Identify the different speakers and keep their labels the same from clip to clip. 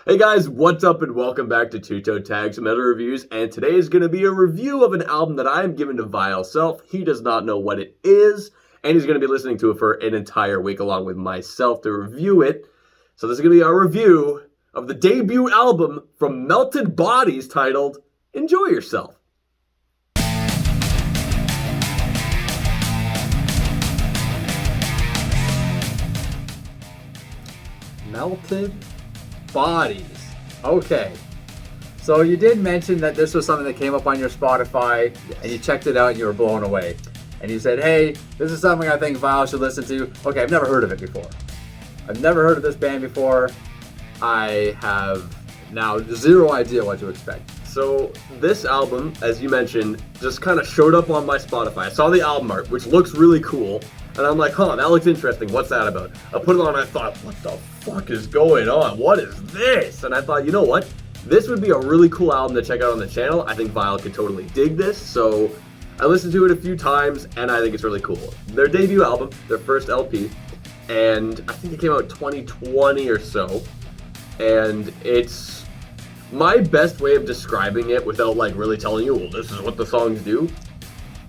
Speaker 1: Hey guys, what's up and welcome back to Toe Tags Meta Reviews, and today is going to be a review of an album that I am giving to Vile Self. He does not know what it is, and he's going to be listening to it for an entire week along with myself to review it. So this is going to be our review of the debut album from Melted Bodies titled Enjoy Yourself.
Speaker 2: Melted Bodies. Okay. So you did mention that this was something that came up on your Spotify, and you checked it out and you were blown away. And you said, hey, this is something I think Vile should listen to. Okay, I've never heard of it before. I've never heard of this band before. I have now zero idea what to expect.
Speaker 1: So this album, as you mentioned, just kind of showed up on my Spotify. I saw the album art, which looks really cool. And I'm like, huh, that looks interesting. What's that about? I put it on and I thought, what the fuck is going on? What is this? And I thought, you know what? This would be a really cool album to check out on the channel. I think Vile could totally dig this. So I listened to it a few times and I think it's really cool. Their debut album, their first LP, and I think it came out 2020 or so. And it's my best way of describing it without like really telling you, well, this is what the songs do,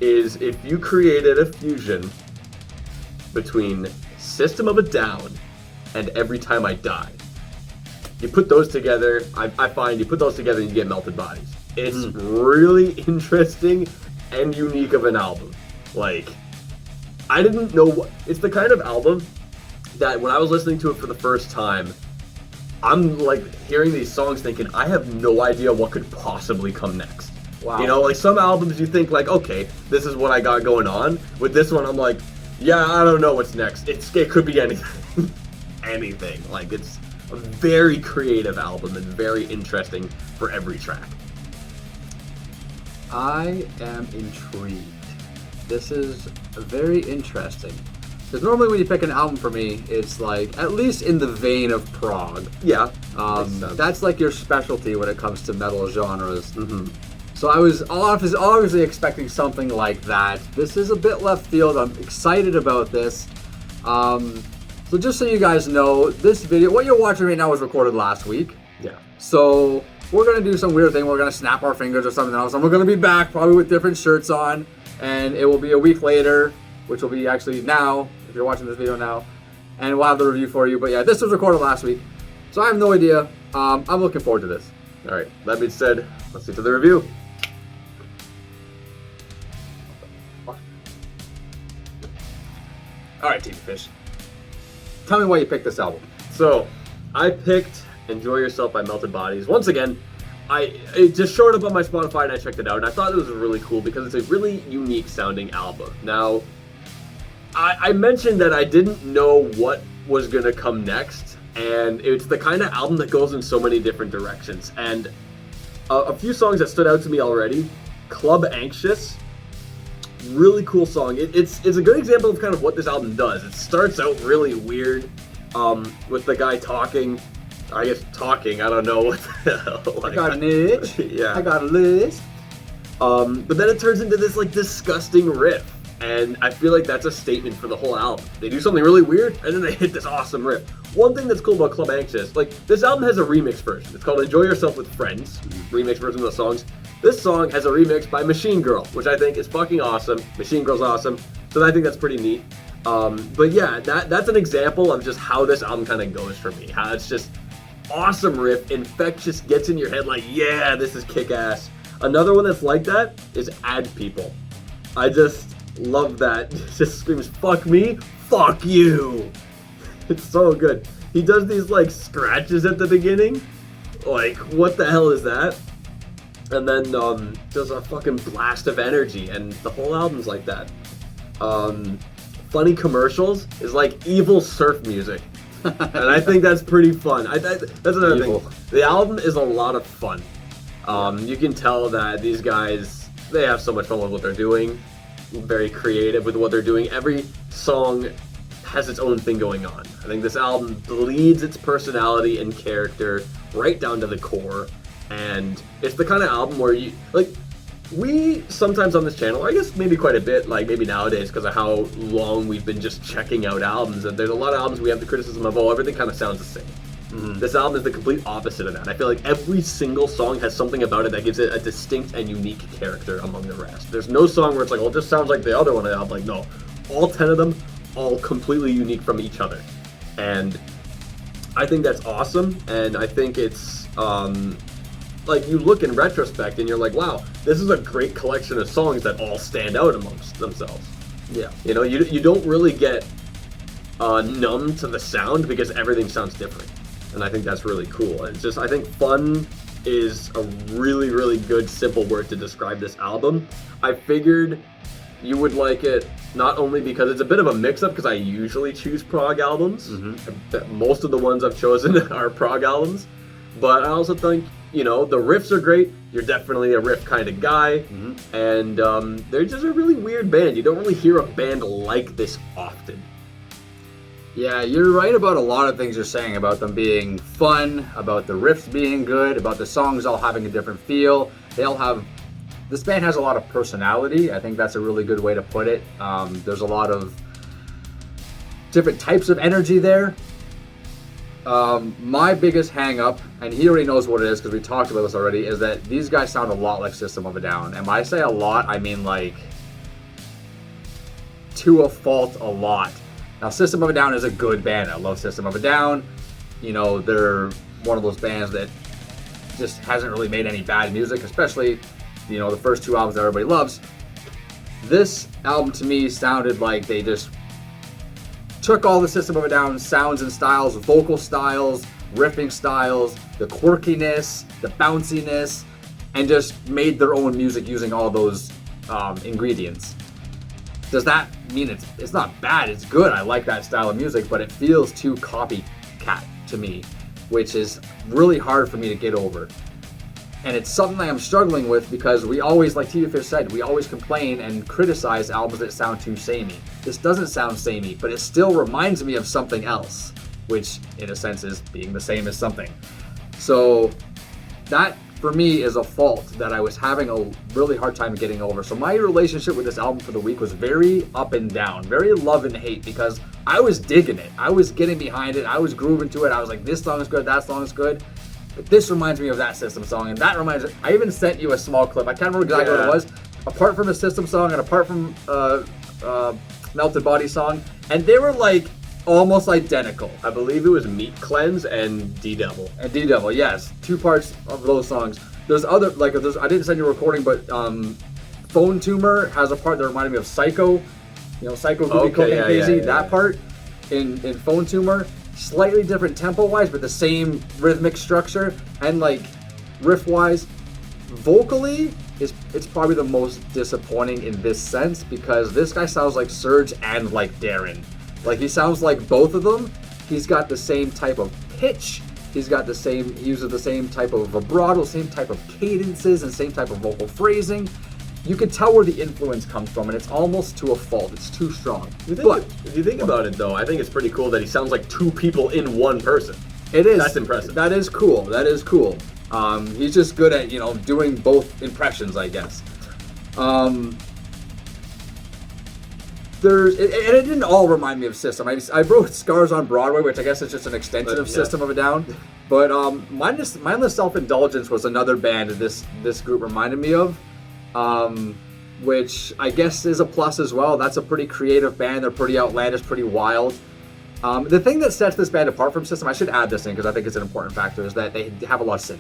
Speaker 1: is if you created a fusion between System of a Down and Every Time I Die. You put those together, I find you put those together and you get Melted Bodies. It's really interesting and unique of an album. Like, I didn't know what, it's the kind of album that when I was listening to it for the first time, I'm like hearing these songs thinking, I have no idea what could possibly come next.
Speaker 2: Wow.
Speaker 1: You know, like some albums you think like, okay, this is what I got going on. With this one, I'm like, yeah, I don't know what's next. It could be anything. Anything. Like, it's a very creative album and very interesting for every track.
Speaker 2: I am intrigued. This is very interesting. Because normally when you pick an album for me, it's like, at least in the vein of prog.
Speaker 1: Yeah.
Speaker 2: That's like your specialty when it comes to metal genres. Mm-hmm. So I was obviously expecting something like that. This is a bit left field. I'm excited about this. So just so you guys know, this video, what you're watching right now was recorded last week.
Speaker 1: Yeah.
Speaker 2: So we're going to do some weird thing. We're going to snap our fingers or something else. And we're going to be back probably with different shirts on. And it will be a week later, which will be actually now, if you're watching this video now. And we'll have the review for you. But yeah, this was recorded last week. So I have no idea. I'm looking forward to this.
Speaker 1: All right. That being said, let's get to the review.
Speaker 2: All right, TV Fish. Tell me why you picked this album.
Speaker 1: So, I picked Enjoy Yourself by Melted Bodies. Once again, it just showed up on my Spotify and I checked it out, and I thought it was really cool because it's a really unique sounding album. Now, I mentioned that I didn't know what was going to come next, and it's the kind of album that goes in so many different directions. And a few songs that stood out to me already, Club Anxious. Really cool song. It's a good example of kind of what this album does. It starts out really weird with the guy talking. I don't know what the hell.
Speaker 2: I got an itch.
Speaker 1: Yeah.
Speaker 2: I got a list.
Speaker 1: But then it turns into this like disgusting riff. And I feel like that's a statement for the whole album. They do something really weird and then they hit this awesome riff. One thing that's cool about Club Anxious, like this album has a remix version. It's called Enjoy Yourself with Friends. Remix version of the songs. This song has a remix by Machine Girl, which I think is fucking awesome. Machine Girl's awesome, so I think that's pretty neat. But yeah, that's an example of just how this album kind of goes for me. How it's just awesome riff, infectious, gets in your head like, yeah, this is kick-ass. Another one that's like that is Ad People. I just love that. It just screams, fuck me, fuck you. It's so good. He does these like scratches at the beginning. Like, what the hell is that? And then there's a fucking blast of energy, and the whole album's like that. Funny commercials is like evil surf music, and I think that's pretty fun. That's another thing. The album is a lot of fun. You can tell that these guys, they have so much fun with what they're doing. Very creative with what they're doing. Every song has its own thing going on. I think this album bleeds its personality and character right down to the core. And it's the kind of album where you, like, we sometimes on this channel, I guess maybe quite a bit, like maybe nowadays because of how long we've been just checking out albums, and there's a lot of albums we have the criticism of, oh, everything kind of sounds the same. This album is the complete opposite of that. I feel like every single song has something about it that gives it a distinct and unique character among the rest. There's no song where it's like, well, it just sounds like the other one. And I'm like, no, all 10 of them, all completely unique from each other. And I think that's awesome, and I think it's, like, you look in retrospect and you're like, wow, this is a great collection of songs that all stand out amongst themselves.
Speaker 2: Yeah.
Speaker 1: You know, you don't really get numb to the sound because everything sounds different. And I think that's really cool. It's just, I think fun is a really, really good, simple word to describe this album. I figured you would like it not only because it's a bit of a mix-up, because I usually choose prog albums. Most of the ones I've chosen are prog albums. But I also think, you know, the riffs are great. You're definitely a riff kind of guy. And they're just a really weird band. You don't really hear a band like this often.
Speaker 2: Yeah, you're right about a lot of things you're saying about them being fun, about the riffs being good, about the songs all having a different feel. This band has a lot of personality. I think that's a really good way to put it. There's a lot of different types of energy there. My biggest hang-up, and he already knows what it is because we talked about this already, is that these guys sound a lot like System of a Down. And when I say a lot, I mean like to a fault a lot. Now, System of a Down is a good band. I love System of a Down. You know, they're one of those bands that just hasn't really made any bad music, especially, you know, the first two albums that everybody loves. This album to me sounded like they just took all the System of a Down sounds and styles, vocal styles, riffing styles, the quirkiness, the bounciness, and just made their own music using all those ingredients. Does that mean it's not bad? It's good. I like that style of music, but it feels too copycat to me, which is really hard for me to get over. And it's something I'm struggling with because we always, like TV Fish said, we always complain and criticize albums that sound too samey. This doesn't sound samey, but it still reminds me of something else, which in a sense is being the same as something. So that for me is a fault that I was having a really hard time getting over. So my relationship with this album for the week was very up and down, very love and hate, because I was digging it. I was getting behind it. I was grooving to it. I was like, this song is good, that song is good. But this reminds me of that System song, and that reminds me, I even sent you a small clip. I can't remember exactly what it was. Apart from the System song and apart from Melted Body song, and they were like almost identical.
Speaker 1: I believe it was Meat Cleanse and D-Devil.
Speaker 2: And D-Devil, yes. Two parts of those songs. There's other, like, I didn't send you a recording, but Phone Tumor has a part that reminded me of Psycho. You know, Psycho, Groovy, Cocaine Crazy, that part in Phone Tumor. Slightly different tempo-wise, but the same rhythmic structure. And, like, riff-wise, vocally, it's probably the most disappointing in this sense, because this guy sounds like Serge and like Darren. Like, he sounds like both of them. He's got the same type of pitch. He uses the same type of vibrato, same type of cadences, and same type of vocal phrasing. You can tell where the influence comes from, and it's almost to a fault. It's too strong.
Speaker 1: If you think about it, though, I think it's pretty cool that he sounds like two people in one person.
Speaker 2: It is.
Speaker 1: That's impressive.
Speaker 2: That is cool. That is cool. He's just good at, you know, doing both impressions, I guess. It didn't all remind me of System. I wrote Scars on Broadway, which I guess is just an extension of System of a Down. But Mindless Self-Indulgence was another band that this group reminded me of, which I guess is a plus as well. That's a pretty creative band. They're pretty outlandish, pretty wild. The thing that sets this band apart from System, I should add this in because I think it's an important factor, is that they have a lot of synth.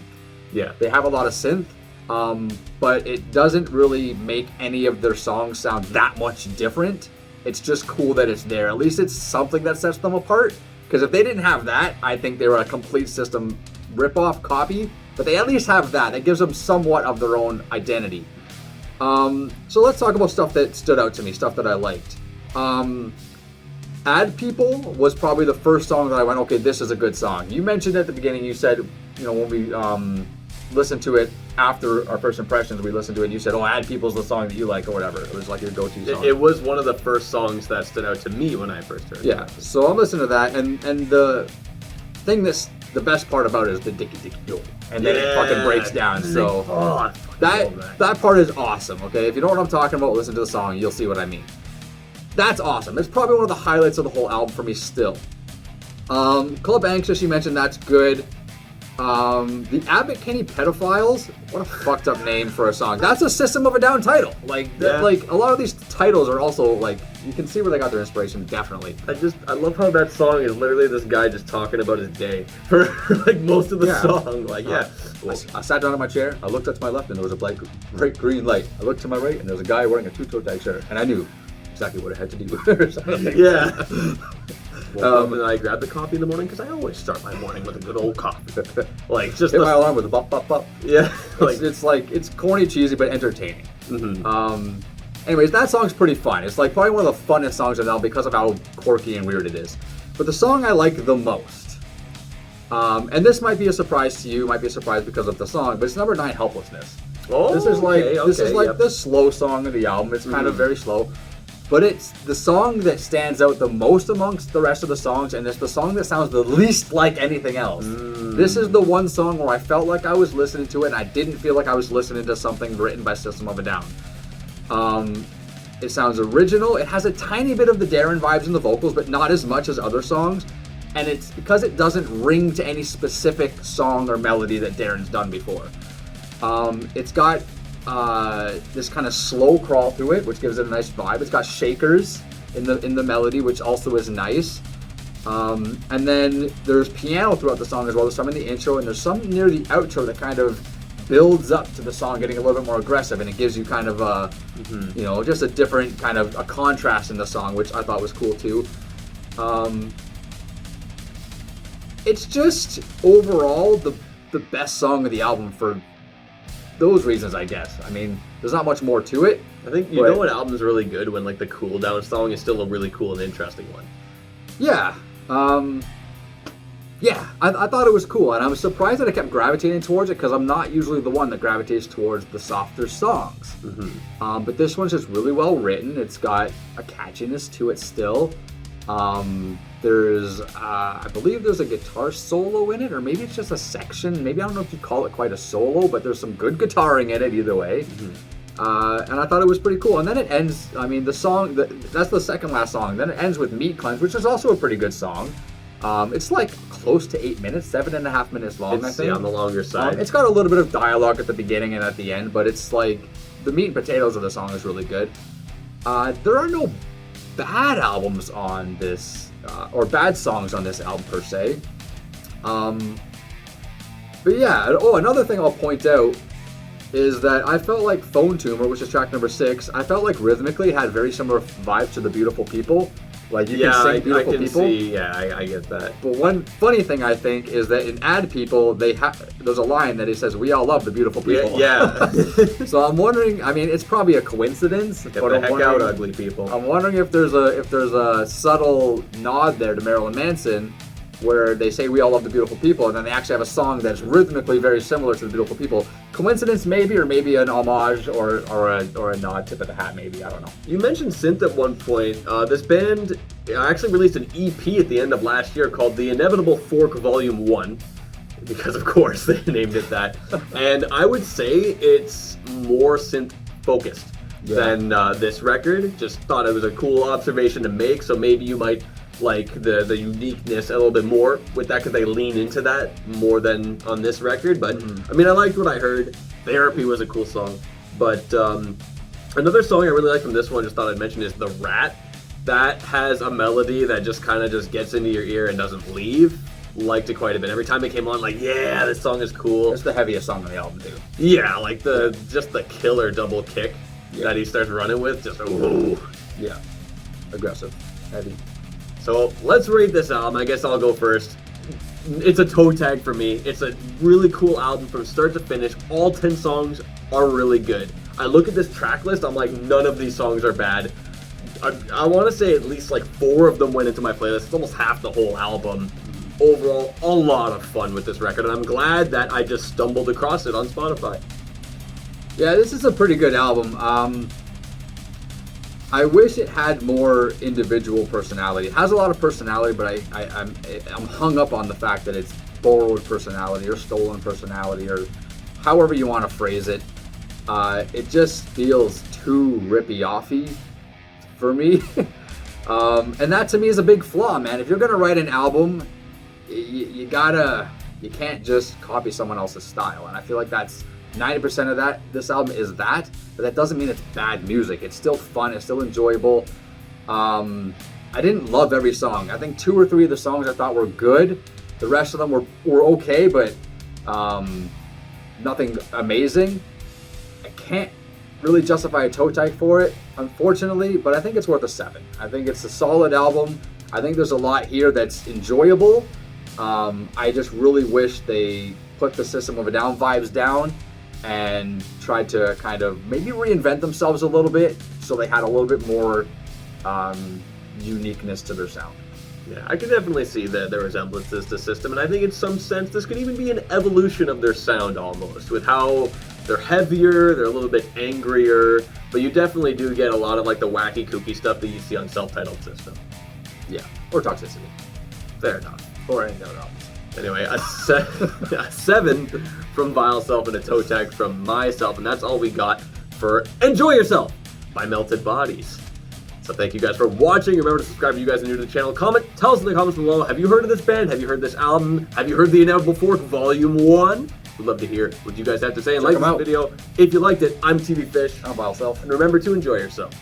Speaker 1: Yeah.
Speaker 2: They have a lot of synth, but it doesn't really make any of their songs sound that much different. It's just cool that it's there. At least it's something that sets them apart. Because if they didn't have that, I think they were a complete System ripoff copy. But they at least have that. That gives them somewhat of their own identity. So let's talk about stuff that stood out to me, stuff that I liked. Ad People was probably the first song that I went, okay, this is a good song. You mentioned at the beginning, you said, you know, when we listened to it after our first impressions, we listened to it and you said, oh, Ad People's the song that you like or whatever. It was like your go-to song.
Speaker 1: It was one of the first songs that stood out to me when I first heard it.
Speaker 2: Yeah, so I'm listening to that, and the thing that's the best part about it is the dicky dicky yo. And then it fucking breaks down. So that part is awesome, okay? If you know what I'm talking about, listen to the song, you'll see what I mean. That's awesome. It's probably one of the highlights of the whole album for me still. Club Anxious, you mentioned, that's good. The Abbott Kinney Pedophiles, what a fucked up name for a song. That's a System of a Down title. Like, like a lot of these titles are also like, you can see where they got their inspiration, definitely.
Speaker 1: I love how that song is literally this guy just talking about his day for like most of the song. Like,
Speaker 2: I sat down in my chair, I looked up to my left and there was a bright green light. I looked to my right and there was a guy wearing a Toe Tags shirt, and I knew exactly what I had to do.
Speaker 1: And then I grab the coffee in the morning because I always start my morning with a good old coffee. Like, just
Speaker 2: hit my alarm with a bop bop bop.
Speaker 1: Yeah,
Speaker 2: like it's corny, cheesy, but entertaining. Anyways, that song's pretty fun. It's like probably one of the funnest songs of the album because of how quirky and weird it is. But the song I like the most, and this might be a surprise to you, might be a surprise because of the song, but it's number 9, Helplessness.
Speaker 1: Oh,
Speaker 2: this is like the slow song of the album. It's kind of very slow. But it's the song that stands out the most amongst the rest of the songs, and it's the song that sounds the least like anything else. This is the one song where I felt like I was listening to it, and I didn't feel like I was listening to something written by System of a Down. It sounds original. It has a tiny bit of the Darren vibes in the vocals, but not as much as other songs. And it's because it doesn't ring to any specific song or melody that Darren's done before. It's got this kind of slow crawl through it, which gives it a nice vibe. It's got shakers in the melody, which also is nice. And then there's piano throughout the song as well. There's some in the intro, and there's some near the outro that kind of builds up to the song getting a little bit more aggressive, and it gives you kind of a, just a different kind of a contrast in the song, which I thought was cool too. It's just overall the best song of the album for those reasons, I guess. I mean, there's not much more to it.
Speaker 1: I think you know an album's really good when like the cool down song is still a really cool and interesting one.
Speaker 2: Yeah. I thought it was cool, and I was surprised that I kept gravitating towards it because I'm not usually the one that gravitates towards the softer songs. But this one's just really well written. It's got a catchiness to it still. There's, I believe there's a guitar solo in it, or maybe it's just a section. Maybe I don't know if you call it quite a solo, but there's some good guitaring in it either way. And I thought it was pretty cool. And then it ends, I mean, the song, that's the second last song. Then it ends with Meat Cleanse, which is also a pretty good song. It's like close to 8 minutes, 7.5 minutes long, I think.
Speaker 1: On the longer side.
Speaker 2: It's got a little bit of dialogue at the beginning and at the end, but it's like, the meat and potatoes of the song is really good. There are no bad albums on this, or bad songs on this album per se. But yeah, another thing I'll point out is that I felt like Phone Tumor, which is track number 6, I felt like rhythmically had very similar vibes to The Beautiful People. Like you can sing Beautiful
Speaker 1: I can
Speaker 2: People.
Speaker 1: See, I get that.
Speaker 2: But one funny thing I think is that in Ad People, there's a line that he says, "We all love the beautiful people."
Speaker 1: Yeah.
Speaker 2: So I'm wondering. I mean, it's probably a coincidence.
Speaker 1: Get the heck out, ugly people.
Speaker 2: I'm wondering if there's a subtle nod there to Marilyn Manson, where they say "We all love the beautiful people," and then they actually have a song that's rhythmically very similar to the Beautiful People. Coincidence maybe, or maybe an homage, or a nod, tip of the hat maybe. I don't know.
Speaker 1: You mentioned synth at one point. This band actually released an EP at the end of last year called The Inevitable Fork Volume 1, because of course they named it that. And I would say it's more synth focused than this record. Just thought it was a cool observation to make, so maybe you might like the uniqueness a little bit more with that because they lean into that more than on this record. But I mean, I liked what I heard. Therapy was a cool song. But another song I really like from this one, just thought I'd mention, is The Rat. That has a melody that just kind of just gets into your ear and doesn't leave. Liked it quite a bit. Every time it came on, like, yeah, this song is cool.
Speaker 2: It's the heaviest song on the album too.
Speaker 1: Yeah, like the killer double kick that he starts running with. Just ooh.
Speaker 2: Yeah. Aggressive. Heavy.
Speaker 1: So let's rate this album. I guess I'll go first. It's a toe tag for me. It's a really cool album from start to finish. All 10 songs are really good. I look at this track list, I'm like, none of these songs are bad. I want to say at least like 4 of them went into my playlist. It's almost half the whole album. Overall, a lot of fun with this record, and I'm glad that I just stumbled across it on Spotify.
Speaker 2: Yeah, this is a pretty good album. I wish it had more individual personality. It has a lot of personality, but I'm hung up on the fact that it's borrowed personality or stolen personality, or however you want to phrase it. It just feels too rippy-offy for me. And that to me is a big flaw, man. If you're going to write an album you can't just copy someone else's style, and I feel like that's 90% of this album is that, but that doesn't mean it's bad music. It's still fun, it's still enjoyable. I didn't love every song. I think 2 or 3 of the songs I thought were good. The rest of them were okay, but nothing amazing. I can't really justify a toe tag for it, unfortunately, but I think it's worth a 7. I think it's a solid album. I think there's a lot here that's enjoyable. I just really wish they put the System of a Down vibes down and tried to kind of maybe reinvent themselves a little bit so they had a little bit more uniqueness to their sound.
Speaker 1: Yeah, I can definitely see the resemblances to System, and I think in some sense this could even be an evolution of their sound almost, with how they're heavier, they're a little bit angrier, but you definitely do get a lot of like the wacky, kooky stuff that you see on Self-Titled System.
Speaker 2: Yeah, or Toxicity.
Speaker 1: Fair enough.
Speaker 2: Or any other albums.
Speaker 1: Anyway, a 7 from Vile Self and a toe tag from myself, and that's all we got for Enjoy Yourself by Melted Bodies. So thank you guys for watching. Remember to subscribe if you guys are new to the channel. Comment, tell us in the comments below, have you heard of this band? Have you heard this album? Have you heard The Inevitable Fork Volume 1? We'd love to hear what you guys have to say, and like this video if you liked it. I'm TV Fish.
Speaker 2: I'm Vile Self.
Speaker 1: And remember to enjoy yourself.